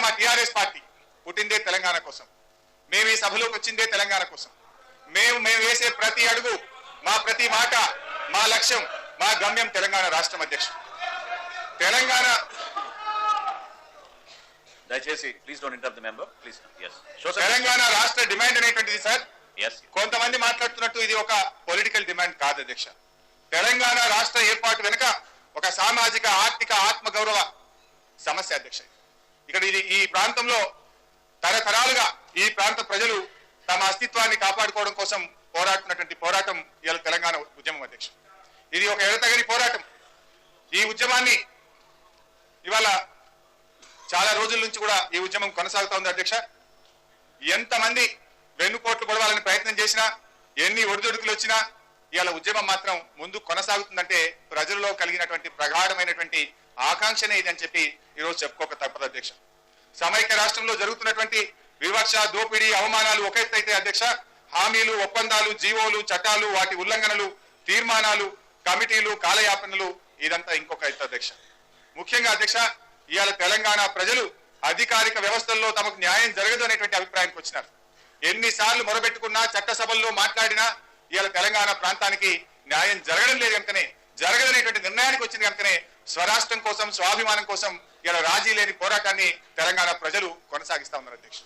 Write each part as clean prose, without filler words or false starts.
మా TRS party పుట్టిందే తెలంగాణ కోసం, మేము ఈ సభలోకి వచ్చిందే తెలంగాణ కోసం. మేము వేసే ప్రతి అడుగు, మా ప్రతి మాట, మా లక్ష్యం, మా గమ్యం తెలంగాణ రాష్ట్రం. అధ్యక్షుడు, తెలంగాణ దయచేసి please don't interrupt the member please. Telangana రాష్ట్ర డిమాండ్ అనేటువంటిది సార్, కొంతమంది మాట్లాడుతున్నట్టు ఇది ఒక పొలిటికల్ డిమాండ్ కాదు అధ్యక్ష. తెలంగాణ రాష్ట్ర ఏర్పాటు వెనుక ఒక సామాజిక, ఆర్థిక, ఆత్మగౌరవ సమస్య అధ్యక్ష. ఇక్కడ ఈ ప్రాంతంలో తరతరాలుగా ఈ ప్రాంత ప్రజలు తమ అస్తిత్వాన్ని కాపాడుకోవడం కోసం పోరాడుతున్నటువంటి పోరాటం ఇవాళ తెలంగాణ ఉద్యమం అధ్యక్ష. ఇది ఒక ఎడతగని పోరాటం. ఈ ఉద్యమాన్ని ఇవాళ చాలా రోజుల నుంచి కూడా ఈ ఉద్యమం కొనసాగుతా ఉంది అధ్యక్ష. ఎంతమంది వెన్నుపోట్లు పొడవాలని ప్రయత్నం చేసినా, ఎన్ని ఒడిదొడుకులు వచ్చినా ఇవాళ ఉద్యమం మాత్రం ముందు కొనసాగుతుందంటే ప్రజల్లో కలిగినటువంటి ప్రగాఢమైనటువంటి ఆకాంక్షనే ఇదని చెప్పి ఈరోజు చెప్పుకోక తప్పదు అధ్యక్ష. సమైక్య రాష్ట్రంలో జరుగుతున్నటువంటి వివక్ష, దోపిడీ, అవమానాలు ఒక ఎత్తు అయితే అధ్యక్ష, హామీలు, ఒప్పందాలు, జీవోలు, చట్టాలు, వాటి ఉల్లంఘనలు, తీర్మానాలు, కమిటీలు, కాలయాపనలు, ఇదంతా ఇంకొక ఎత్తు అధ్యక్ష. ముఖ్యంగా అధ్యక్ష, ఇవాళ తెలంగాణ ప్రజలు అధికారిక వ్యవస్థల్లో తమకు న్యాయం జరగదు అనేటువంటి అభిప్రాయానికి వచ్చినారు. ఎన్నిసార్లు మొరబెట్టుకున్నా, చట్టసభల్లో మాట్లాడినా ఇవాళ తెలంగాణ ప్రాంతానికి న్యాయం జరగడం లేదు కనుకనే, జరగదనేటువంటి నిర్ణయానికి వచ్చింది కనుకనే స్వరాష్ట్రం కోసం, స్వాభిమానం కోసం ఇలా రాజీ లేని పోరాటాన్ని తెలంగాణ ప్రజలు కొనసాగిస్తా ఉన్నారు అధ్యక్ష.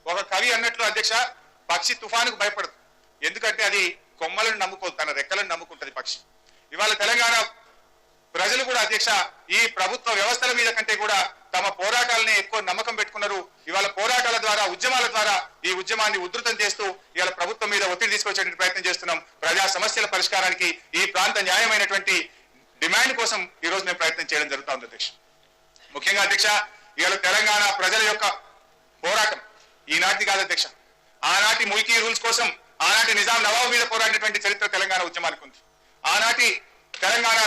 ఒక కవి అన్నట్లు అధ్యక్ష, పక్షి తుఫానుకు భయపడదు, ఎందుకంటే అది కొమ్మలను నమ్ముకోదు, తన రెక్కలను నమ్ముకుంటది పక్షి. ఇవాళ తెలంగాణ ప్రజలు కూడా అధ్యక్ష ఈ ప్రభుత్వ వ్యవస్థల మీద కంటే కూడా తమ పోరాటాలని ఎక్కువ నమ్మకం పెట్టుకున్నారు. ఇవాళ పోరాటాల ద్వారా, ఉద్యమాల ద్వారా ఈ ఉద్యమాన్ని ఉధృతం చేస్తూ ఇవాళ ప్రభుత్వం మీద ఒత్తిడి తీసుకొచ్చే ప్రయత్నం చేస్తున్నాం. ప్రజా సమస్యల పరిష్కారానికి, ఈ ప్రాంత న్యాయమైనటువంటి డిమాండ్ కోసం ఈ రోజు మేము ప్రయత్నం చేయడం జరుగుతా ఉంది అధ్యక్ష. ముఖ్యంగా అధ్యక్ష, ఇవాళ తెలంగాణ ప్రజల యొక్క పోరాటం ఈనాటి కాదు అధ్యక్ష. ఆనాటి ముల్కీ రూల్స్ కోసం, ఆనాటి నిజాం నవాబు మీద పోరాడినటువంటి చరిత్ర తెలంగాణ ఉద్యమానికి ఉంది. ఆనాటి తెలంగాణ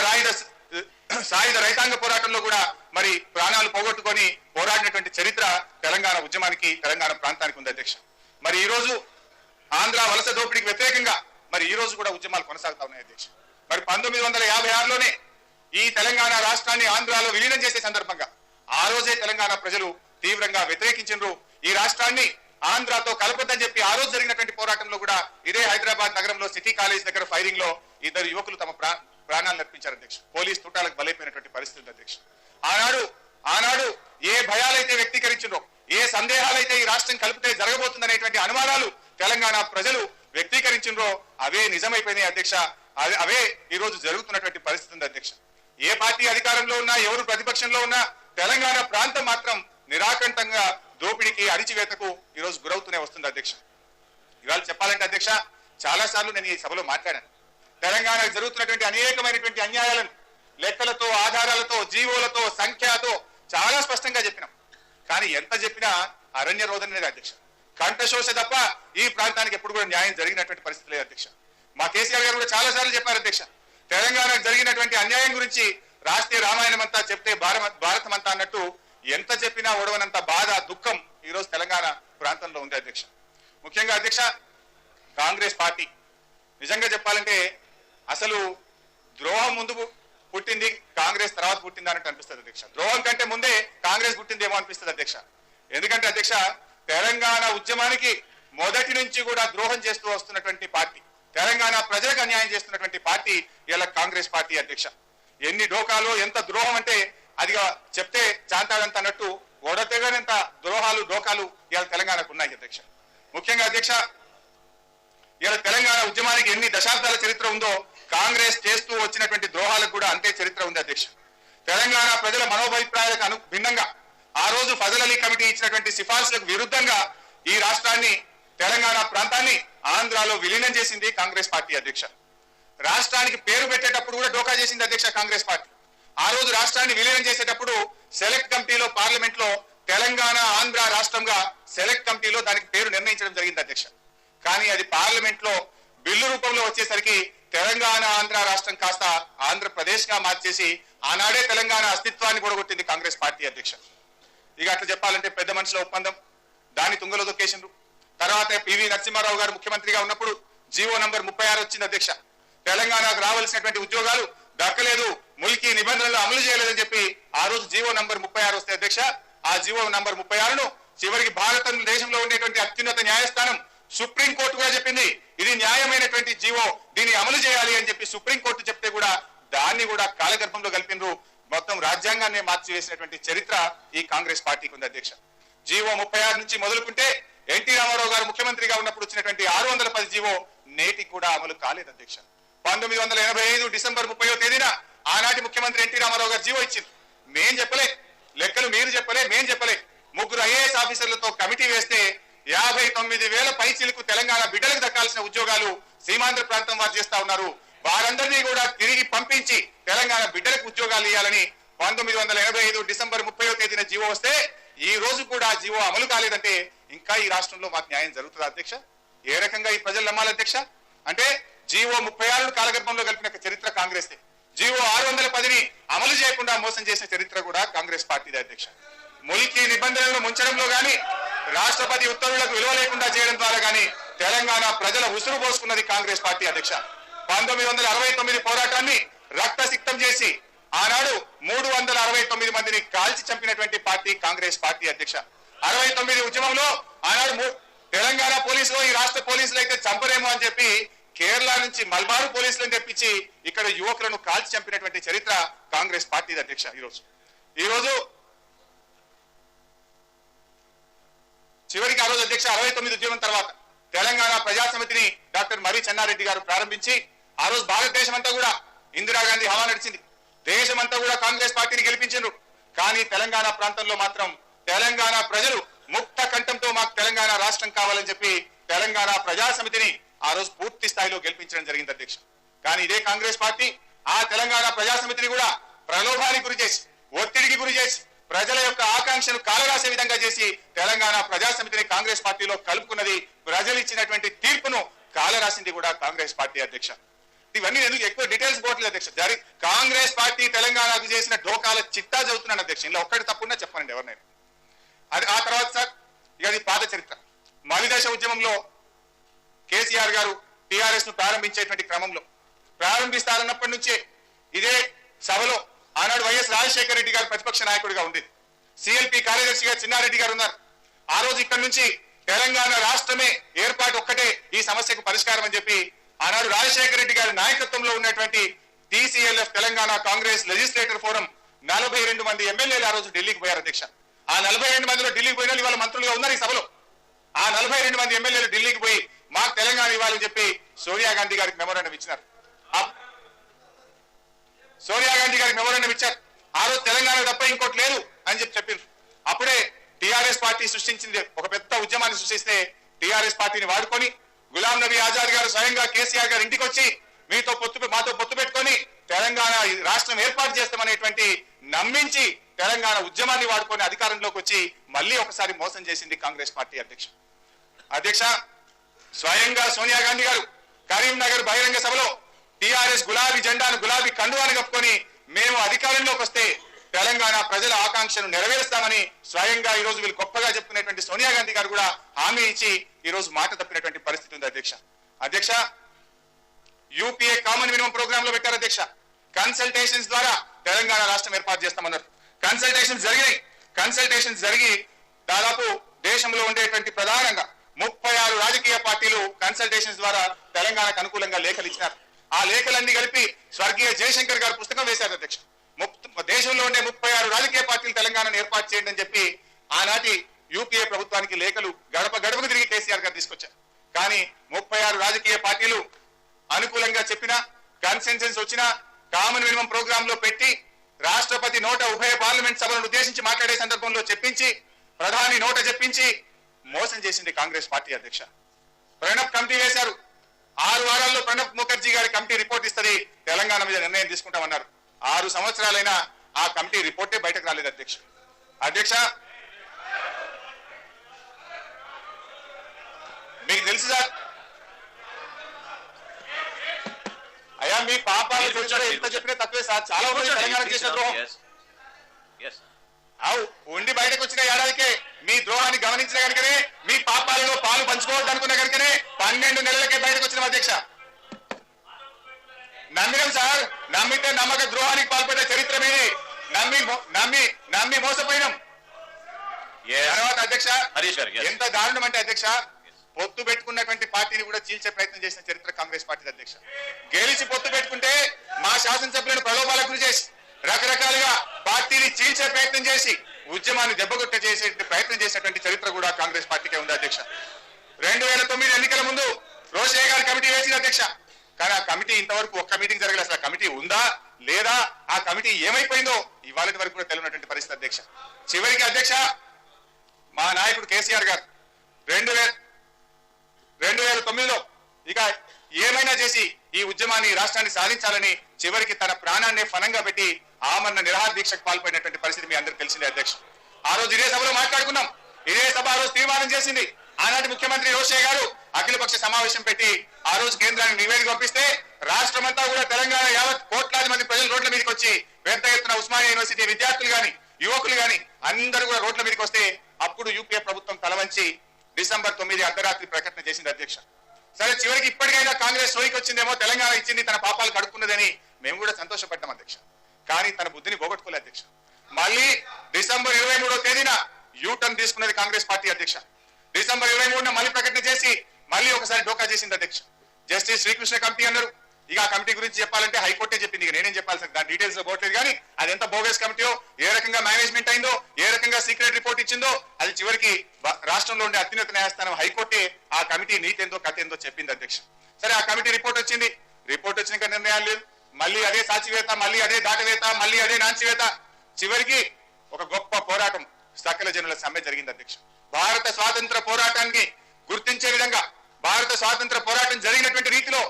సాయుధ రైతాంగ పోరాటంలో కూడా మరి ప్రాణాలు పోగొట్టుకొని పోరాడినటువంటి చరిత్ర తెలంగాణ ఉద్యమానికి, తెలంగాణ ప్రాంతానికి ఉంది అధ్యక్ష. మరి ఈ రోజు ఆంధ్ర వలస దోపిడీకి వ్యతిరేకంగా మరి ఈ రోజు కూడా ఉద్యమాలు కొనసాగుతా ఉన్నాయి అధ్యక్ష. మరి 1956లోనే ఈ తెలంగాణ రాష్ట్రాన్ని ఆంధ్రాలో విలీనం చేసే సందర్భంగా ఆ రోజే తెలంగాణ ప్రజలు తీవ్రంగా వ్యతిరేకించారు. ఈ రాష్ట్రాన్ని ఆంధ్రాతో కలపొద్దని చెప్పి ఆ రోజు జరిగినటువంటి పోరాటంలో కూడా ఇదే హైదరాబాద్ నగరంలో సిటీ కాలేజ్ దగ్గర ఫైరింగ్ లో 2 యువకులు తమ ప్రాణాలు అర్పించారు అధ్యక్ష. పోలీస్ తుటాలకు బలైపోయినటువంటి పరిస్థితి అధ్యక్ష. ఆనాడు ఏ భయాలైతే వ్యక్తీకరించిందో, ఏ సందేహాలైతే ఈ రాష్ట్రం కలిపితే జరగబోతుందనేటువంటి అనుమానాలు తెలంగాణ ప్రజలు వ్యక్తీకరించిండ్రో అవే నిజమైపోయినాయి అధ్యక్ష. అవే ఈ రోజు జరుగుతున్నటువంటి పరిస్థితి ఉంది అధ్యక్ష. ఏ పార్టీ అధికారంలో ఉన్నా, ఎవరు ప్రతిపక్షంలో ఉన్నా తెలంగాణ ప్రాంతం మాత్రం నిరాకంఠంగా దోపిడీకి, అణిచివేతకు ఈ రోజు గురవుతూనే వస్తుంది అధ్యక్ష. ఇవాళ చెప్పాలంటే అధ్యక్ష, చాలా సార్లు నేను ఈ సభలో మాట్లాడాను. తెలంగాణకు జరుగుతున్నటువంటి అనేకమైనటువంటి అన్యాయాలను లెక్కలతో, ఆధారాలతో, జీవోలతో, సంఖ్యతో చాలా స్పష్టంగా చెప్పినాం. కానీ ఎంత చెప్పినా అరణ్య రోదనలేదు అధ్యక్ష. కంఠశోష తప్ప ఈ ప్రాంతానికి ఎప్పుడు కూడా న్యాయం జరిగినటువంటి పరిస్థితి లేదు అధ్యక్ష. మా కేసీఆర్ గారు కూడా చాలా సార్లు చెప్పారు అధ్యక్ష, తెలంగాణకు జరిగినటువంటి అన్యాయం గురించి రాష్ట్రీయ రామాయణం అంతా చెప్తే భారతం అంతా అన్నట్టు ఎంత చెప్పినా ఓడవనంత బాధ, దుఃఖం ఈ రోజు తెలంగాణ ప్రాంతంలో ఉంది అధ్యక్ష. ముఖ్యంగా అధ్యక్ష, కాంగ్రెస్ పార్టీ నిజంగా చెప్పాలంటే అసలు ద్రోహం ముందు పుట్టింది కాంగ్రెస్, తర్వాత పుట్టింది అన్నట్టు అనిపిస్తుంది అధ్యక్ష. ద్రోహం కంటే ముందే కాంగ్రెస్ పుట్టిందేమో అనిపిస్తుంది అధ్యక్ష. ఎందుకంటే అధ్యక్ష, తెలంగాణ ఉద్యమానికి మొదటి నుంచి కూడా ద్రోహం చేస్తూ వస్తున్నటువంటి పార్టీ, తెలంగాణ ప్రజలకు అన్యాయం చేస్తున్నటువంటి పార్టీ ఇలా కాంగ్రెస్ పార్టీ అధ్యక్ష. ఎన్ని డోకాలు, ఎంత ద్రోహం అంటే అదిగా చెప్తే చాంతాడంత అన్నట్టు ఓడతెగనంత ద్రోహాలు, డోకాలు ఇవాళ తెలంగాణకు ఉన్నాయి అధ్యక్ష. ముఖ్యంగా అధ్యక్ష, ఇవాళ తెలంగాణ ఉద్యమానికి ఎన్ని దశాబ్దాల చరిత్ర ఉందో కాంగ్రెస్ చేస్తూ వచ్చినటువంటి ద్రోహాలకు కూడా అంతే చరిత్ర ఉంది అధ్యక్ష. తెలంగాణ ప్రజల మనోభిప్రాయాలకు భిన్నంగా ఆ రోజు ఫజల్ అలీ కమిటీ ఇచ్చినటువంటి సిఫార్సులకు విరుద్ధంగా ఈ రాష్ట్రాన్ని, తెలంగాణ ప్రాంతాన్ని ఆంధ్రాలో విలీనం చేసింది కాంగ్రెస్ పార్టీ అధ్యక్ష. రాష్ట్రానికి పేరు పెట్టేటప్పుడు కూడా డోకా చేసింది అధ్యక్ష కాంగ్రెస్ పార్టీ. ఆ రోజు రాష్ట్రాన్ని విలీనం చేసేటప్పుడు సెలెక్ట్ కమిటీలో, పార్లమెంట్ లో తెలంగాణ, ఆంధ్ర రాష్ట్రంగా సెలెక్ట్ కమిటీలో దానికి పేరు నిర్ణయించడం జరిగింది అధ్యక్ష. కానీ అది పార్లమెంట్ లో బిల్లు రూపంలో వచ్చేసరికి తెలంగాణ, ఆంధ్ర రాష్ట్రం కాస్త ఆంధ్రప్రదేశ్ గా మార్చేసి ఆనాడే తెలంగాణ అస్తిత్వాన్ని కూడగొట్టింది కాంగ్రెస్ పార్టీ అధ్యక్ష. ఇక అట్లా చెప్పాలంటే పెద్ద మనుషుల ఒప్పందం, దాన్ని తుంగలో దొక్కేసిండ్రు. తర్వాత పివి నరసింహారావు గారు ముఖ్యమంత్రిగా ఉన్నప్పుడు జీవో నంబర్ 36 వచ్చింది అధ్యక్ష. తెలంగాణకు రావాల్సినటువంటి ఉద్యోగాలు దక్కలేదు, ముల్కీ నిబంధనలు అమలు చేయలేదని చెప్పి ఆ రోజు జీవో నంబర్ 36 వస్తే అధ్యక్ష, ఆ జీవో నంబర్ 36ను చివరికి భారతదేశంలో ఉండేటువంటి అత్యున్నత న్యాయస్థానం సుప్రీంకోర్టు కూడా చెప్పింది ఇది న్యాయమైనటువంటి జీవో, దీన్ని అమలు చేయాలి అని చెప్పి సుప్రీంకోర్టు చెప్తే కూడా దాన్ని కూడా కాలగర్భంలో కలిపినరు. మొత్తం రాజ్యాంగాన్ని మార్చివేసినటువంటి చరిత్ర ఈ కాంగ్రెస్ పార్టీకి ఉంది అధ్యక్ష. జీవో 36 నుంచి మొదలుకుంటే ఎన్టీ రామారావు గారు ముఖ్యమంత్రిగా ఉన్నప్పుడు వచ్చినటువంటి 610 జీవో నేటికి కూడా అమలు కాలేదు అధ్యక్ష. 1985 డిసెంబర్ 30వ తేదీన ఆనాటి ముఖ్యమంత్రి ఎన్టీ రామారావు గారు జీవో ఇచ్చింది. మేం చెప్పలే, లెక్కలు మీరు చెప్పలే, మేం చెప్పలే. 3 ఐఏఎస్ ఆఫీసర్లతో కమిటీ వేస్తే 59,000 పైచీలకు తెలంగాణ బిడ్డలకు దక్కాల్సిన ఉద్యోగాలు సీమాంధ్ర ప్రాంతం వారు చేస్తా ఉన్నారు. వారందరినీ కూడా తిరిగి పంపించి తెలంగాణ బిడ్డలకు ఉద్యోగాలు ఇవ్వాలని 1985 డిసెంబర్ 30వ తేదీన జీవో వస్తే ఈ రోజు కూడా జీవో అమలు కాలేదంటే ఇంకా ఈ రాష్ట్రంలో మాకు న్యాయం జరుగుతుందా అధ్యక్ష? ఏ రకంగా ఈ ప్రజలు నమ్మాలి అధ్యక్ష? అంటే జీవో 36 కాలగర్భంలో కలిపిన చరిత్ర కాంగ్రెస్. జీవో 610ని అమలు చేయకుండా మోసం చేసిన చరిత్ర కూడా కాంగ్రెస్ పార్టీదే అధ్యక్ష. ముల్కీ నిబంధనలను ముంచడంలో గాని రాష్ట్రపతి ఉత్తర్వులకు విలువ లేకుండా చేయడం ద్వారా గాని తెలంగాణ ప్రజల ఉసురు పోసుకున్నది కాంగ్రెస్ పార్టీ అధ్యక్ష. 1969 పోరాటాన్ని రక్తసిక్తం చేసి ఆనాడు 369 మందిని కాల్చి చంపినటువంటి పార్టీ కాంగ్రెస్ పార్టీ అధ్యక్ష. 69 ఉద్యమంలో ఆనాడు తెలంగాణ పోలీసులు ఈ రాష్ట్ర పోలీసులు అయితే చంపరేమో అని చెప్పి కేరళ నుంచి మల్బారు పోలీసులను తెప్పించి ఇక్కడ యువకులను కాల్చి చంపినటువంటి చరిత్ర కాంగ్రెస్ పార్టీ అధ్యక్ష. ఈ రోజు చివరికి ఆ రోజు అధ్యక్ష 69 ఉద్యమం తర్వాత తెలంగాణ ప్రజా సమితిని డాక్టర్ మర్రి చెన్నారెడ్డి గారు ప్రారంభించి ఆ రోజు భారతదేశం అంతా కూడా ఇందిరాగాంధీ హవా నడిచింది. దేశమంతా కూడా కాంగ్రెస్ పార్టీని గెలిపించారు. కానీ తెలంగాణ ప్రాంతంలో మాత్రం తెలంగాణ ప్రజలు ముక్త కంఠంతో మాకు తెలంగాణ రాష్ట్రం కావాలని చెప్పి తెలంగాణ ప్రజా సమితిని ఆ రోజు పూర్తి స్థాయిలో గెలిపించడం జరిగింది అధ్యక్ష. కానీ ఇదే కాంగ్రెస్ పార్టీ ఆ తెలంగాణ ప్రజా సమితిని కూడా ప్రలోభానికి గురి చేసి, ఒత్తిడికి గురి చేసి, ప్రజల యొక్క ఆకాంక్షను కాలరాసే విధంగా చేసి తెలంగాణ ప్రజా సమితిని కాంగ్రెస్ పార్టీలో కలుపుకున్నది. ప్రజలు ఇచ్చినటువంటి తీర్పును కాలరాసింది కూడా కాంగ్రెస్ పార్టీ అధ్యక్ష. ఇవన్నీ ఎందుకు ఎక్కువ డీటెయిల్స్ పోవట్లేదు అధ్యక్ష. కాంగ్రెస్ పార్టీ తెలంగాణకు చేసిన ఢోకాల చిట్టా చదువుతున్నాను అధ్యక్ష. ఇలా ఒక్కటి తప్పున్నా చెప్పనండి ఎవరినైనా. అది ఆ తర్వాత సార్ ఇక అది పాత చరిత్ర. మలిదశ ఉద్యమంలో కేసీఆర్ గారు టిఆర్ఎస్ ను ప్రారంభించేటువంటి క్రమంలో ప్రారంభిస్తారన్నప్పటి నుంచే ఇదే సభలో ఆనాడు వైఎస్ రాజశేఖర రెడ్డి గారు ప్రతిపక్ష నాయకుడిగా ఉండేది. సిఎల్పి కార్యదర్శిగా చిన్నారెడ్డి గారు ఉన్నారు. ఆ రోజు ఇక్కడ నుంచి తెలంగాణ రాష్ట్రమే ఏర్పాటు ఒక్కటే ఈ సమస్యకు పరిష్కారం అని చెప్పి ఆనాడు రాజశేఖర రెడ్డి గారి నాయకత్వంలో ఉన్నటువంటి టీసీఎల్ఎఫ్ తెలంగాణ కాంగ్రెస్ లెజిస్లేటర్ ఫోరం 42 మంది ఎమ్మెల్యేలు ఆ రోజు ఢిల్లీకి పోయారు అధ్యక్ష. ఆ 42 మందిలో ఢిల్లీకి పోయిన ఇవాళ మంత్రులుగా ఉన్నారు ఈ సభలో. ఆ 42 మంది ఎమ్మెల్యేలు ఢిల్లీకి పోయి మాకు తెలంగాణ ఇవ్వాలని చెప్పి సోనియా గాంధీ గారికి మెమోరాండం ఇచ్చినారు. సోనియా గాంధీ గారికి మెమోరాండం ఇచ్చారు. ఆ రోజు తెలంగాణ తప్ప ఇంకోటి లేదు అని చెప్పారు. అప్పుడే టిఆర్ఎస్ పార్టీ సృష్టించింది ఒక పెద్ద ఉద్యమాన్ని సృష్టిస్తే టిఆర్ఎస్ పార్టీని వాడుకొని గులాం నబీ ఆజాద్ గారు స్వయంగా కేసీఆర్ గారు ఇంటికి వచ్చి మాతో పొత్తు పెట్టుకొని తెలంగాణ రాష్ట్రం ఏర్పాటు చేస్తామనేటువంటి నమ్మించి తెలంగాణ ఉద్యమాన్ని వాడుకొని అధికారంలోకి వచ్చి మళ్ళీ ఒకసారి మోసం చేసింది కాంగ్రెస్ పార్టీ అధ్యక్ష. స్వయంగా సోనియా గాంధీ గారు కరీంనగర్ బహిరంగ సభలో టిఆర్ఎస్ గులాబీ జెండాను గులాబీ కండువాని కప్పుకొని మేము అధికారంలోకి వస్తే తెలంగాణ ప్రజల ఆకాంక్షను నెరవేరుస్తామని స్వయంగా ఈ రోజు వీళ్ళు గొప్పగా చెప్పుకునేటువంటి సోనియా గాంధీ గారు కూడా హామీ ఇచ్చి ఈ రోజు మాట తప్పినటువంటి పరిస్థితి ఉంది అధ్యక్ష. యూపీఏ కామన్ మినిమం ప్రోగ్రామ్ లో పెట్టారు అధ్యక్ష. కన్సల్టేషన్స్ ద్వారా తెలంగాణ రాష్ట్రం ఏర్పాటు చేస్తామన్నారు. కన్సల్టేషన్స్ జరిగి దాదాపు దేశంలో ఉండేటువంటి ప్రధానంగా 36 రాజకీయ పార్టీలు కన్సల్టేషన్స్ ద్వారా తెలంగాణకు అనుకూలంగా లేఖలు ఇచ్చినారు. ఆ లేఖలన్నీ కలిపి స్వర్గీయ జయశంకర్ గారు పుస్తకం వేశారు అధ్యక్ష. దేశంలో ఉండే 36 రాజకీయ పార్టీలు తెలంగాణను ఏర్పాటు చేయండి అని చెప్పి ఆనాటి యూపీఏ ప్రభుత్వానికి లేఖలు గడపకు తిరిగి కేసీఆర్ గారు తీసుకొచ్చారు. కానీ 36 రాజకీయ పార్టీలు అనుకూలంగా చెప్పినా, కన్సెన్సెన్స్ వచ్చినా కామన్ మినిమం ప్రోగ్రామ్ లో పెట్టి రాష్ట్రపతి నోట ఉభయ పార్లమెంట్ సభలను ఉద్దేశించి మాట్లాడే సందర్భంలో చెప్పించి ప్రధాని నోట చెప్పించి మోసం చేసింది కాంగ్రెస్ పార్టీ అధ్యక్ష. ప్రణబ్ కమిటీ వేశారు. 6 వారాల్లో ప్రణబ్ ముఖర్జీ గారి కమిటీ రిపోర్ట్ ఇస్తుంది, తెలంగాణ మీద నిర్ణయం తీసుకుంటామన్నారు. 6 సంవత్సరాలైనా ఆ కమిటీ రిపోర్టే బయటకు రాలేదు అధ్యక్ష. మీకు తెలుసు సార్, అయ్యా మీ పాపాలు ఎంత చెప్పినా తక్కువే సార్. చాలా తెలంగాణ చేసిన ద్రోహం ఉండి బయటకు వచ్చిన ఏడాదికే మీ ద్రోహాన్ని గమనించిన కనుకనే, మీ పాపాలలో పాలు పంచుకోవద్దు అనుకున్న కనుకనే 12 నెలలకే బయటకు వచ్చిన అధ్యక్ష. నమ్మినాం సార్, నమ్మితే నమ్మక ద్రోహానికి పాల్పడే చరిత్ర మీది. నమ్మి మోసపోయినాం. Yes. తర్వాత అధ్యక్ష హరీష్ గారు, yes. ఎంత దారుణం అంటే అధ్యక్ష పొత్తు పెట్టుకున్నటువంటి పార్టీని కూడా చీల్చే ప్రయత్నం చేసిన చరిత్ర కాంగ్రెస్ పార్టీ అధ్యక్ష. గెలిచి పొత్తు పెట్టుకుంటే మా శాసనసభ్యులను ప్రలోభాలకు గురి చేసి రకరకాలుగా పార్టీని చీల్చే ప్రయత్నం చేసి ఉద్యమాన్ని దెబ్బగొట్ట చేసే ప్రయత్నం చేసినటువంటి చరిత్ర కూడా కాంగ్రెస్ పార్టీకే ఉంది అధ్యక్ష. 2009 ఎన్నికల ముందు రోషయ్య గారు కమిటీ వేసింది అధ్యక్ష. కానీ ఆ కమిటీ ఇంతవరకు ఒక్క మీటింగ్ జరగలేదు. అసలు కమిటీ ఉందా లేదా, ఆ కమిటీ ఏమైపోయిందో ఇవాళ వరకు కూడా తెలియనటువంటి పరిస్థితి అధ్యక్ష. చివరికి అధ్యక్ష మా నాయకుడు కేసీఆర్ గారు 2009లో ఇక ఏమైనా చేసి ఈ ఉద్యమాన్ని రాష్ట్రాన్ని సాధించాలని చివరికి తన ప్రాణాన్ని ఫలంగా పెట్టి ఆమరణ నిరాహార దీక్షకు పాల్పడినటువంటి పరిస్థితి మీ అందరికీ తెలిసిందే అధ్యక్ష. ఆ రోజు ఇదే సభలో మాట్లాడుకున్నాం. ఇదే సభ ఆ రోజు తీర్మానం చేసింది. ఆనాటి ముఖ్యమంత్రి రోషయ్య గారు అఖిలపక్ష సమావేశం పెట్టి ఆ రోజు కేంద్రానికి నివేదిక పంపిస్తే రాష్ట్రమంతా కూడా తెలంగాణ యావత్ కోట్లాది మంది ప్రజలు రోడ్ల మీదకి వచ్చి పెద్ద ఎత్తున ఉస్మానియా యూనివర్సిటీ విద్యార్థులు గాని యువకులు గాని అందరూ కూడా రోడ్ల మీదకి వస్తే అప్పుడు యూపీఏ ప్రభుత్వం తలవంచి డిసెంబర్ 9 అర్ధరాత్రి ప్రకటన చేసింది అధ్యక్ష. సరే చివరికి ఇప్పటికైనా కాంగ్రెస్ సోయికి వచ్చిందేమో, తెలంగాణ ఇచ్చింది, తన పాపాలు కడుక్కున్నదని మేము కూడా సంతోషపడ్డాం అధ్యక్ష. కానీ తన బుద్ధిని పోగొట్టుకోలే అధ్యక్ష. మళ్ళీ డిసెంబర్ 23వ తేదీన యూటర్న్ తీసుకున్నది కాంగ్రెస్ పార్టీ అధ్యక్ష. డిసెంబర్ 23న మళ్ళీ ప్రకటన చేసి మళ్ళీ ఒకసారి డోకా చేసింది అధ్యక్ష. జస్టిస్ శ్రీకృష్ణ కమిటీ అన్నారు. ఇక ఆ కమిటీ గురించి చెప్పాలంటే హైకోర్టే చెప్పింది, ఇక నేనేం చెప్పాలి సార్, దాని డీటెయిల్స్ లో పోవట్లేదు. కానీ అది ఎంత బోగస్ కమిటీయో, ఏ రకంగా మేనేజ్మెంట్ అయిందో, ఏ రకంగా సీక్రెట్ రిపోర్ట్ ఇచ్చిందో, అది చివరికి రాష్ట్రంలో ఉండే అత్యున్నత న్యాయస్థానం హైకోర్టే ఆ కమిటీ నీతి ఏందో కథ ఏందో చెప్పింది అధ్యక్ష. సరే ఆ కమిటీ రిపోర్ట్ వచ్చింది. రిపోర్ట్ వచ్చినాక నిర్ణయాలు లేదు. మళ్ళీ అదే సాచివేత, మళ్ళీ అదే దాటవేత, మళ్ళీ అదే నాంచివేత. చివరికి ఒక గొప్ప పోరాటం సకల జనుల సమ్మె జరిగింది అధ్యక్ష. భారత స్వాతంత్ర పోరాటాన్ని గుర్తించే విధంగా, భారత స్వాతంత్ర పోరాటం జరిగినటువంటి రీతిలో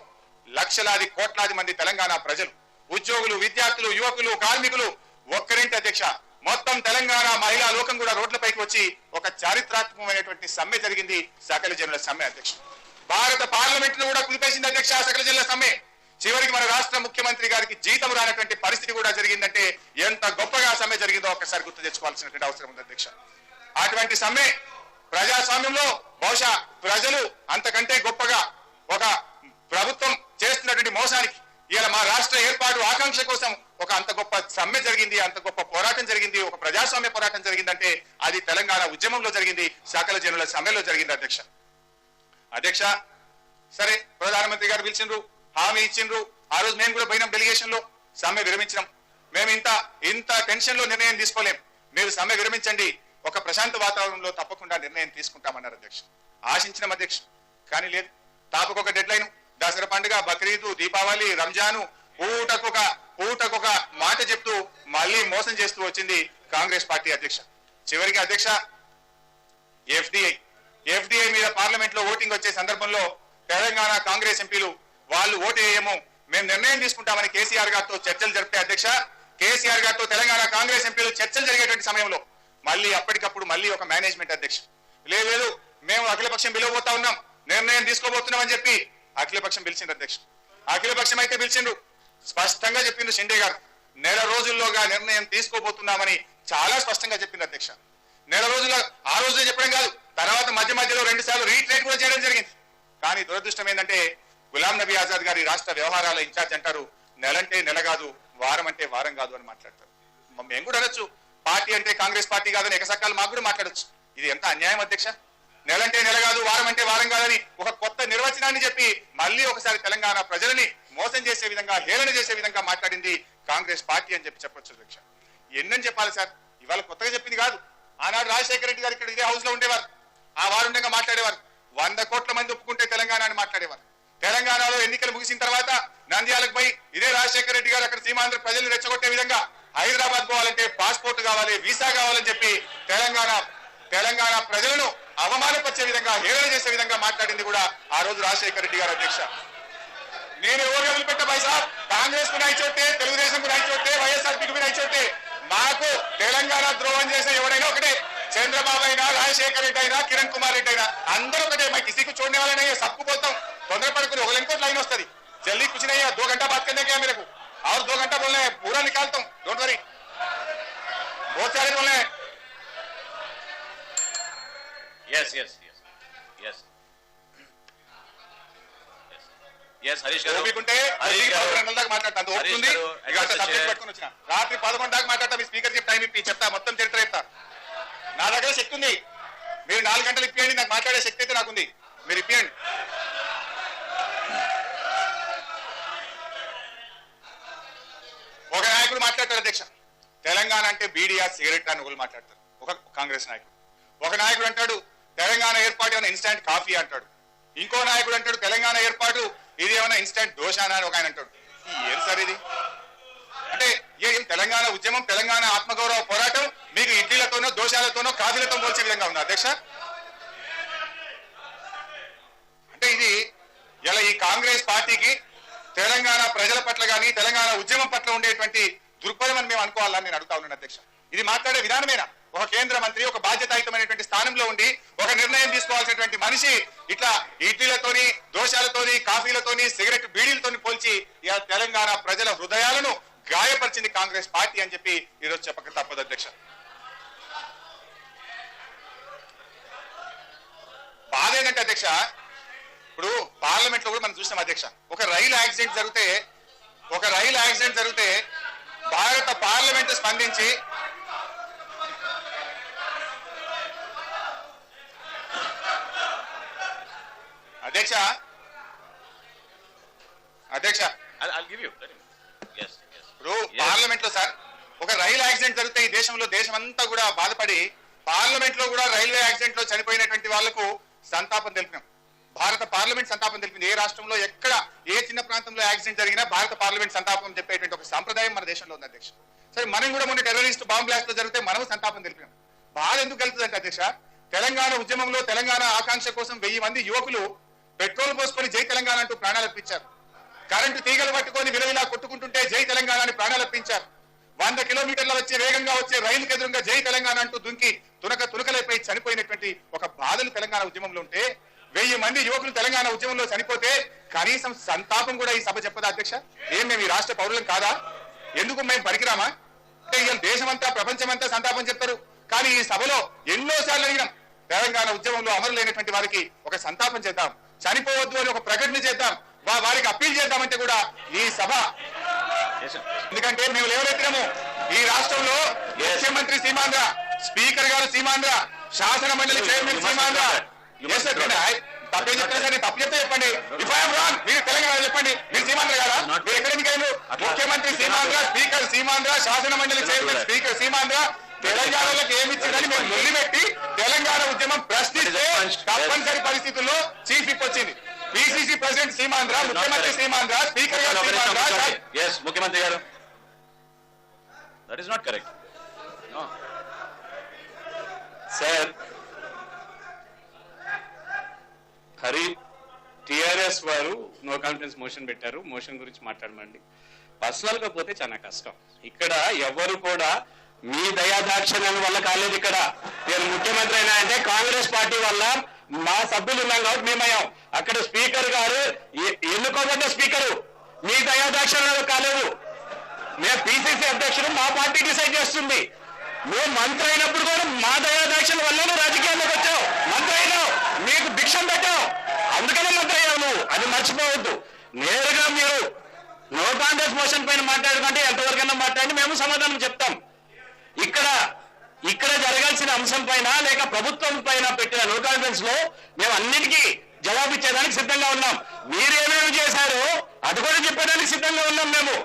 లక్షలాది కోట్లాది మంది తెలంగాణ ప్రజలు, ఉద్యోగులు, విద్యార్థులు, యువకులు, కార్మికులు ఒక్కరింటి అధ్యక్ష మొత్తం తెలంగాణ మహిళా లోకం కూడా రోడ్లపైకి వచ్చి ఒక చారిత్రాత్మకమైనటువంటి సమ్మె జరిగింది, సకల జనుల సమ్మె అధ్యక్ష. భారత పార్లమెంట్ ను కూడా కుదిపేసింది అధ్యక్ష సకల జనుల సమ్మె. చివరికి మన రాష్ట్ర ముఖ్యమంత్రి గారికి జీతం రానటువంటి పరిస్థితి కూడా జరిగిందంటే ఎంత గొప్పగా సమ్మె జరిగిందో ఒక్కసారి గుర్తు తెచ్చుకోవాల్సినటువంటి అవసరం ఉంది అధ్యక్ష. అటువంటి సమ్మె ప్రజాస్వామ్యంలో బహుశా ప్రజలు అంతకంటే గొప్పగా ఒక ప్రభుత్వం చేస్తున్నటువంటి మోసానికి ఇలా మా రాష్ట్ర ఏర్పాటు ఆకాంక్ష కోసం ఒక అంత గొప్ప సమ్మె జరిగింది, అంత గొప్ప పోరాటం జరిగింది, ఒక ప్రజాస్వామ్య పోరాటం జరిగిందంటే అది తెలంగాణ ఉద్యమంలో జరిగింది, సకల జనుల సమ్మెలో జరిగింది అధ్యక్ష. అధ్యక్ష సరే ప్రధానమంత్రి గారు పిలిచిండ్రు, హామీ ఇచ్చిండ్రు. ఆ రోజు మేము కూడా పోయినాం, డెలిగేషన్ లో సమ్మె విరమించినాం. మేము ఇంత టెన్షన్ లో నిర్ణయం తీసుకోలేం, మీరు సమ్మె విరమించండి, ఒక ప్రశాంత వాతావరణంలో తప్పకుండా నిర్ణయం తీసుకుంటామన్నారు అధ్యక్ష. ఆశించిన అధ్యక్ష. కానీ లేదు, తాపకొక డెడ్ లైన్, దసరా పండుగ, బక్రీదు, దీపావళి, రంజాను, పూటకొక మాట చెప్తూ మళ్ళీ మోసం చేస్తూ వచ్చింది కాంగ్రెస్ పార్టీ అధ్యక్ష. చివరికి అధ్యక్ష ఎఫ్డిఐ మీద పార్లమెంట్ లో ఓటింగ్ వచ్చే సందర్భంలో తెలంగాణ కాంగ్రెస్ ఎంపీలు వాళ్ళు ఓటు వేయము, మేము నిర్ణయం తీసుకుంటామని కేసీఆర్ గారితో చర్చలు జరిపితే అధ్యక్ష, కేసీఆర్ గారితో తెలంగాణ కాంగ్రెస్ ఎంపీలు చర్చలు జరిగేటువంటి సమయంలో మళ్ళీ అప్పటికప్పుడు మళ్ళీ ఒక మేనేజ్మెంట్ అధ్యక్ష లేదు మేము అఖిలపక్షం పిలవబోతా ఉన్నాం, నిర్ణయం తీసుకోబోతున్నాం అని చెప్పి అఖిలపక్షం పిలిచిండ్రు అధ్యక్ష. అఖిలపక్షం అయితే పిలిచిండ్రు, స్పష్టంగా చెప్పిండు షిండే గారు, నెల రోజుల్లోగా నిర్ణయం తీసుకోబోతున్నామని చాలా స్పష్టంగా చెప్పింది అధ్యక్ష. నెల రోజుల్లో ఆ రోజు చెప్పడం కాదు, తర్వాత మధ్యలో 2 సార్లు రీట్రేట్ కూడా చేయడం జరిగింది. కానీ దురదృష్టం ఏంటంటే గులాం నబీ ఆజాద్ గారి రాష్ట్ర వ్యవహారాల ఇన్ఛార్జ్ అంటారు, నెలంటే నెల కాదు, వారం అంటే వారం కాదు అని మాట్లాడతారు. మేము కూడా అనొచ్చు, పార్టీ అంటే కాంగ్రెస్ పార్టీ కాదని ఎకసక్కాలు మాకు కూడా మాట్లాడొచ్చు. ఇది ఎంత అన్యాయం అధ్యక్ష. నెలంటే నెల కాదు, వారం అంటే వారం కాదని ఒక కొత్త నిర్వచనాన్ని చెప్పి మళ్ళీ ఒకసారి తెలంగాణ ప్రజలని మోసం చేసే విధంగా, హేళన చేసే విధంగా మాట్లాడింది కాంగ్రెస్ పార్టీ అని చెప్పొచ్చు అధ్యక్ష. ఎన్నని చెప్పాలి సార్, ఇవాళ కొత్తగా చెప్పింది కాదు. ఆనాడు రాజశేఖర రెడ్డి గారు ఇక్కడ ఇదే హౌస్ లో ఉండేవారు, ఆ వారు ఉండగా మాట్లాడేవారు. 100 కోట్ల మంది ఒప్పుకుంటే తెలంగాణ అని మాట్లాడేవారు. తెలంగాణలో ఎన్నికలు ముగిసిన తర్వాత నంద్యాలకు పోయి ఇదే రాజశేఖర రెడ్డి గారు అక్కడ సీమాంధ్ర ప్రజల్ని రెచ్చగొట్టే విధంగా హైదరాబాద్ పోవాలంటే పాస్పోర్ట్ కావాలి, వీసా కావాలని చెప్పి తెలంగాణ ప్రజలను అవమానపరిచే విధంగా, హేళన చేసే విధంగా మాట్లాడింది కూడా ఆ రోజు రాజశేఖర రెడ్డి గారు అధ్యక్ష. నేను ఎవరు వదిలిపెట్ట భాయ్ సాబ్, కాంగ్రెస్ కు నై చోటే, తెలుగుదేశం కు నై చోటే, వైఎస్ఆర్పీకి నై చోటే. మాకు తెలంగాణ ద్రోహం చేసే ఎవడైనా ఒకటే, చంద్రబాబు అయినా, రాజశేఖర రెడ్డి అయినా, కిరణ్ కుమార్ రెడ్డి అయినా అందరూ ఒకటే. మా కిసీకు చూడనే వాళ్ళనే సబ్కు పోతాం, తొందరపడుకుని ఒక ఇంకోటి లైన్ వస్తుంది, జల్దీ कुछ नहीं है, 2 घंटा बात करने क्या मेरे को, और 2 घंटा बोलना है, पूरा निकालता हूँ, डोंट वरी, बहुत सारे बोलने हैं. Yes, హరీష్ గారు. ఓపికంటే దాకా మాట్లాడతాను, ఓపుతుంది. ఇక సబ్జెక్ట్ పట్టుకుని వచ్చిన రాత్రి 11 దాకా మాట్లాడతా, మీ స్పీకర్ చెప్పి టైం ఇప్పి చెప్తా, మొత్తం చరిత్ర చెప్తా. నా దగ్గర శక్తి ఉంది. మీరు 4 గంటలు ఇప్పియండి, నాకు మాట్లాడే శక్తి అయితే నాకుంది. మీరు ఇప్పియండి. ఒక నాయకుడు మాట్లాడతారు అధ్యక్ష, తెలంగాణ అంటే బీడీఆ సిగరెట్ అని ఒకరు మాట్లాడతారు, ఒక కాంగ్రెస్ నాయకుడు. ఒక నాయకుడు అంటాడు తెలంగాణ ఏర్పాటు ఏమైనా ఇన్స్టాంట్ కాఫీ అంటాడు. ఇంకో నాయకుడు అంటాడు తెలంగాణ ఏర్పాటు ఇది ఏమైనా ఇన్స్టాంట్ దోషానా అని ఒక ఆయన అంటాడు. ఏం సార్ ఇది? అంటే ఏం తెలంగాణ ఉద్యమం, తెలంగాణ ఆత్మగౌరవ పోరాటం మీకు ఇడ్లీలతోనో దోషాలతోనో కాఫీలతో పోల్చే విధంగా ఉంది అధ్యక్ష? అంటే ఇది ఇలా ఈ కాంగ్రెస్ పార్టీకి తెలంగాణ ప్రజల పట్ల కానీ తెలంగాణ ఉద్యమం పట్ల ఉండేటువంటి దృక్పథం అని మేము అనుకోవాలని నేను అడుగుతా ఉన్నాను అధ్యక్ష. ఇది మాట్లాడే విధానమేనా? ఒక కేంద్ర మంత్రి ఒక బాధ్యతాయుతమైనటువంటి స్థానంలో ఉండి ఒక నిర్ణయం తీసుకోవాల్సినటువంటి మనిషి ఇట్లా ఇడ్లీలతోని దోషాలతోని కాఫీలతోని సిగరెట్ బీడీలతోని పోల్చి ఇలా తెలంగాణ ప్రజల హృదయాలను గాయపరిచింది కాంగ్రెస్ పార్టీ అని చెప్పి ఈరోజు చెప్పక తప్పదు అధ్యక్ష. బాధ ఏంటంటే అధ్యక్ష, ఇప్పుడు పార్లమెంట్ లో కూడా మనం చూసాం అధ్యక్ష, ఒక రైలు యాక్సిడెంట్ జరిగితే భారత పార్లమెంట్ స్పందించి అధ్యక్ష I'll give you. Yes. ఇప్పుడు పార్లమెంట్ లో సార్ ఒక రైలు యాక్సిడెంట్ జరిగితే ఈ దేశంలో దేశమంతా కూడా బాధపడి పార్లమెంట్ లో కూడా రైల్వే యాక్సిడెంట్ లో చనిపోయినటువంటి వాళ్లకు సంతాపం తెలిపినాం. భారత పార్లమెంట్ సంతాపం తెలిపింది. ఏ రాష్ట్రంలో ఎక్కడ ఏ చిన్న ప్రాంతంలో యాక్సిడెంట్ జరిగినా భారత పార్లమెంట్ సంతాపం చెప్పేటువంటి ఒక సంప్రదాయం మన దేశంలో ఉంది అధ్యక్ష. సరే, మనం కూడా మొన్న టెర్రరిస్ట్ బాంబ్ బ్లాస్ట్ లో జరిగితే మనం సంతాపం తెలిపినాం. బాధ ఎందుకు కలుగుతుందంటే అధ్యక్ష, తెలంగాణ ఉద్యమంలో తెలంగాణ ఆకాంక్ష కోసం 1000 మంది యువకులు పెట్రోల్ పోసుకొని జై తెలంగాణ అంటూ ప్రాణాలు అర్పించారు. కరెంటు తీగలు పట్టుకొని విలవిలా కొట్టుకుంటుంటే జై తెలంగాణ అని ప్రాణాలు అర్పించారు. 100 కిలోమీటర్ల రైలుకి ఎదురుగా జై తెలంగాణ అంటూ దుంకి తునకలైపోయి చనిపోయినటువంటి ఒక బాధలు తెలంగాణ ఉద్యమంలో ఉంటే 1000 మంది యువకులు తెలంగాణ ఉద్యమంలో చనిపోతే కనీసం సంతాపం కూడా ఈ సభ చెప్పదా అధ్యక్ష? ఏం మేము ఈ రాష్ట్ర పౌరులం కాదా? ఎందుకు మేము పనికిరామా? అంటే ఇక దేశమంతా ప్రపంచమంతా సంతాపం చెప్తారు, కానీ ఈ సభలో ఎన్నోసార్లు అడిగినాం తెలంగాణ ఉద్యమంలో అమరులైనటువంటి వారికి ఒక సంతాపం చేద్దాం, చనిపోవద్దు అని ఒక ప్రకటన చేద్దాం, వారికి అప్పీల్ చేద్దామంటే కూడా ఈ సభ, ఎందుకంటే మేము లేవనెత్తినాము ఈ రాష్ట్రంలో ముఖ్యమంత్రి సీమాంధ్ర, స్పీకర్ గారు సీమాంధ్ర, శాసన మండలి చైర్మన్ సీమాంధ్ర. తప్పే చెప్తాను సార్, నేను తప్పు చెప్తే చెప్పండి. ఇఫ్ ఐఎమ్ రాంగ్ మీరు తెలంగాణ చెప్పండి. మీరు సీమాంధ్ర కదా? మీరు ఎక్కడికి అయినా ముఖ్యమంత్రి సీమాంధ్ర, స్పీకర్ సీమాంధ్ర, శాసన మండలి చైర్మన్ స్పీకర్ సీమాంధ్ర తెలంగాణలోకి ఏమిచ్చిందని మేము మొదలుపెట్టి తెలంగాణ ఉద్యమం ప్రశ్నిస్తే తప్పనిసరి పరిస్థితుల్లో చీఫ్ విప్ వచ్చింది. పిసిసి ప్రెసిడెంట్ సీమాంధ్ర, ముఖ్యమంత్రి సీమాంధ్ర, స్పీకర్ గారు సీమాంధ్ర. ముఖ్యమంత్రి గారు, that is not correct. Sir, TRS వారు నో కాన్ఫిడెన్స్ మోషన్ పెట్టారు. మోషన్ గురించి మాట్లాడమండి. పర్సనల్ గా పోతే చాలా కష్టం. ఇక్కడ ఎవరు కూడా మీ దయాదాక్షిణ్యం వల్ల కాలేదు. ఇక్కడ నేను ముఖ్యమంత్రి అయినా అంటే కాంగ్రెస్ పార్టీ వల్ల మా సభ్యులు ఉన్నాం కాబట్టి మేమయ్యాం. అక్కడ స్పీకర్ గారు ఎన్నుకోబడ్డ స్పీకరు మీ దయాదాక్షిణ్యం కాలేదు. మేము పిసిసి అధ్యక్షుడు, మా పార్టీ డిసైడ్ చేస్తుంది. మేము మంత్రి అయినప్పుడు కూడా మా దయాదాక్షిణ్యం వల్లనే రాజకీయాల్లోకి వచ్చావు. మంత్రి అయినావు, మీకు భిక్షం పెట్టావు, అందుకనే మంత్రి అయ్యావు నువ్వు. అది మర్చిపోవద్దు. నేరుగా మీరు నో కాంగ్రెస్ మోషన్ పైన మాట్లాడుకుంటే ఎంతవరకైనా మాట్లాడి మేము సమాధానం చెప్తాం. ఇక్కడ జరగాల్సిన అంశం పైన లేక ప్రభుత్వం పైన పెట్టిన నో కాన్ఫిడెన్స్ లో మేము అన్నిటికీ జవాబిచ్చేదానికి సిద్ధంగా ఉన్నాం. మీరు ఏమేమి చేశారో అది కూడా చెప్పేదానికి సిద్ధంగా ఉన్నాం మేము.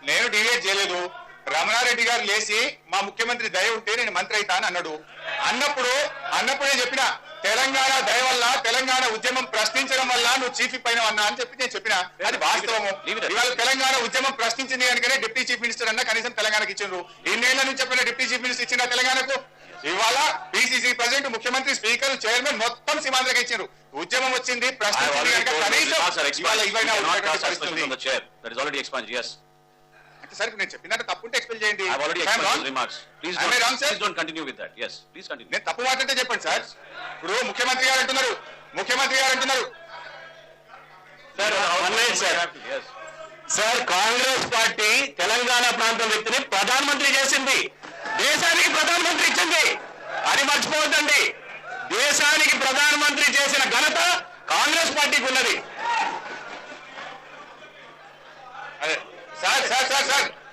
నేను డివేట్ చేయలేదు. రమణారెడ్డి గారు లేచి మా ముఖ్యమంత్రి దయ ఉంటే నేను మంత్రి అవుతా అని అన్నప్పుడే చెప్పిన తెలంగాణ దయ వల్ల తెలంగాణ ఉద్యమం ప్రశ్నించడం వల్ల నువ్వు చీఫ్ విప్ అయినా అని చెప్పి నేను చెప్పిన అది వాస్తవము. ఇవాళ తెలంగాణ ఉద్యమం ప్రశ్నించింది కనుకనే డిప్యూటీ చీఫ్ మినిస్టర్ అన్న కనీసం తెలంగాణకి ఇచ్చిండ్రు. ఇన్నేళ్ల నుంచి చెప్పిన డిప్యూటీ చీఫ్ మినిస్టర్ ఇచ్చిన తెలంగాణకు. ఇవాళ పిసిసి ప్రెసిడెంట్, ముఖ్యమంత్రి, స్పీకర్, చైర్మన్ మొత్తం సీమాంధ్రకి ఇచ్చారు. ఉద్యమం వచ్చింది, ప్రశ్నించింది కనుక కనీసం ఇవైనా సార్ నేను చెప్పినట్టు తప్పుంటే ఎక్స్ప్లెయిన్ చేయండి. నేను తప్పు మాట్లాడితే చెప్పండి సార్. ఇప్పుడు ముఖ్యమంత్రి గారు అంటున్నారు సార్ కాంగ్రెస్ పార్టీ తెలంగాణ ప్రాంతం వ్యక్తిని ప్రధానమంత్రి చేసింది, దేశానికి ప్రధానమంత్రి ఇచ్చింది. అది మర్చిపోవద్దండి. దేశానికి ప్రధానమంత్రి చేసిన ఘనత కాంగ్రెస్ పార్టీకి ఉన్నది. సార్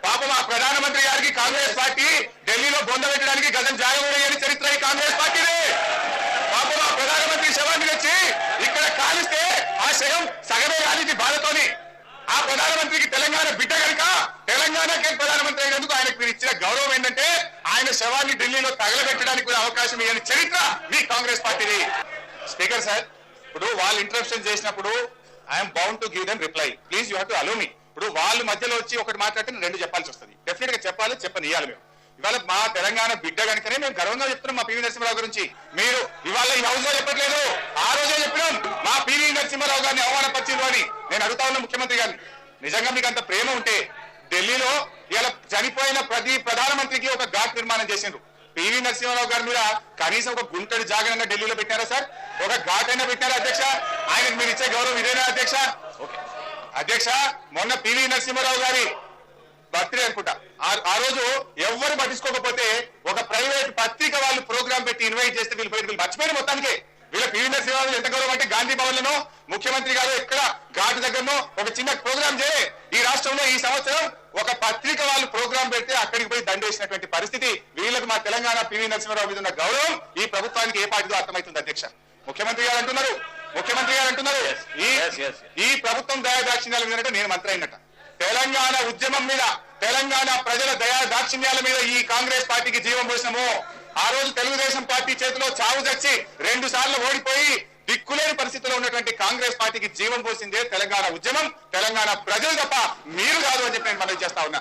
పాపం ఆ ప్రధానమంత్రి గారికి కాంగ్రెస్ పార్టీ ఢిల్లీలో బొంద పెట్టడానికి గతం జాగమూడని చరిత్ర ఈ కాంగ్రెస్ పార్టీదే. పాపం ఆ ప్రధానమంత్రి శవాన్ని తెచ్చి ఇక్కడ కాలిస్తే ఆ శవం సగమే కాలింది బాధతోని. ఆ ప్రధానమంత్రికి తెలంగాణ బిడ్డ కనుక తెలంగాణకే ప్రధానమంత్రి అయినందుకు ఆయనకు మీరు ఇచ్చిన గౌరవం ఏంటంటే ఆయన శవాన్ని ఢిల్లీలో తగలబెట్టడానికి కూడా అవకాశం ఇవ్వని చరిత్ర మీ కాంగ్రెస్ పార్టీది. స్పీకర్ సార్, ఇప్పుడు వాళ్ళు ఇంటరప్షన్ చేసినప్పుడు I'm bound to give them reply. Please you have to allow me. ఇప్పుడు వాళ్ళ మధ్యలో వచ్చి ఒకటి మాట్లాడితే నేను రెండు చెప్పాల్సి వస్తుంది. డెఫినెట్ గా చెప్పాలి, చెప్పనియాలి. మేము ఇవాళ మా తెలంగాణ బిడ్డ కనుకనే మేము గర్వంగా చెప్తున్నాం మా పివి నరసింహారావు గురించి. మీరు ఇవాళ ఈ హౌస్ లో చెప్పట్లేదు, ఆ రోజే చెప్పినాం మా పివి నరసింహారావు గారిని అవమానపరిచింది అని. నేను అడుగుతా ఉన్నా ముఖ్యమంత్రి గారిని, నిజంగా మీకు అంత ప్రేమ ఉంటే ఢిల్లీలో ఇలా చనిపోయిన ప్రతి ప్రధానమంత్రికి ఒక ఘాట్ నిర్మాణం చేసిండ్రు. పివి నరసింహారావు గారి మీద కనీసం ఒక గుంటడి జాగరణ ఢిల్లీలో పెట్టారా సార్? ఒక ఘాట్ అయినా పెట్టారా అధ్యక్ష? ఆయనకు మీరు ఇచ్చే గౌరవం ఇదేనా అధ్యక్ష? అధ్యక్ష, మొన్న పివి నరసింహారావు గారి బర్త్డే అనుకుంటా, ఆ రోజు ఎవరు పట్టించుకోకపోతే ఒక ప్రైవేట్ పత్రిక వాళ్ళు ప్రోగ్రామ్ పెట్టి ఇన్వైట్ చేస్తే వీళ్ళు మర్చిపోయిన మొత్తానికి. వీళ్ళ పివి నరసింహారావు ఎంత గౌరవం అంటే గాంధీ భవన్ లను ముఖ్యమంత్రి గారు ఎక్కడ ఘాటు దగ్గరనో ఒక చిన్న ప్రోగ్రామ్ చేయి. ఈ రాష్ట్రంలో ఈ సంవత్సరం ఒక పత్రిక వాళ్ళు ప్రోగ్రామ్ పెడితే అక్కడికి పోయి దండేసినటువంటి పరిస్థితి. వీళ్ళకి మా తెలంగాణ పివి నరసింహారావు మీద ఉన్న గౌరవం ఈ ప్రభుత్వానికి ఏ పార్టీదో అర్థమవుతుంది అధ్యక్ష. ముఖ్యమంత్రి గారు అంటున్నారు ఈ ప్రభుత్వం దయాదాక్షిణ్యాల మీద నేను మంత్రి అయినట్ట. తెలంగాణ ఉద్యమం మీద, తెలంగాణ ప్రజల దయాదాక్షిణ్యాల మీద ఈ కాంగ్రెస్ పార్టీకి జీవం పోసినాము. ఆ రోజు తెలుగుదేశం పార్టీ చేతిలో చావు చచ్చి 2 సార్లు ఓడిపోయి దిక్కులేని పరిస్థితిలో ఉన్నటువంటి కాంగ్రెస్ పార్టీకి జీవం పోసిందే తెలంగాణ ఉద్యమం, తెలంగాణ ప్రజలు తప్ప మీరు కాదు అని చెప్పి నేను మనవి చేస్తా ఉన్నా.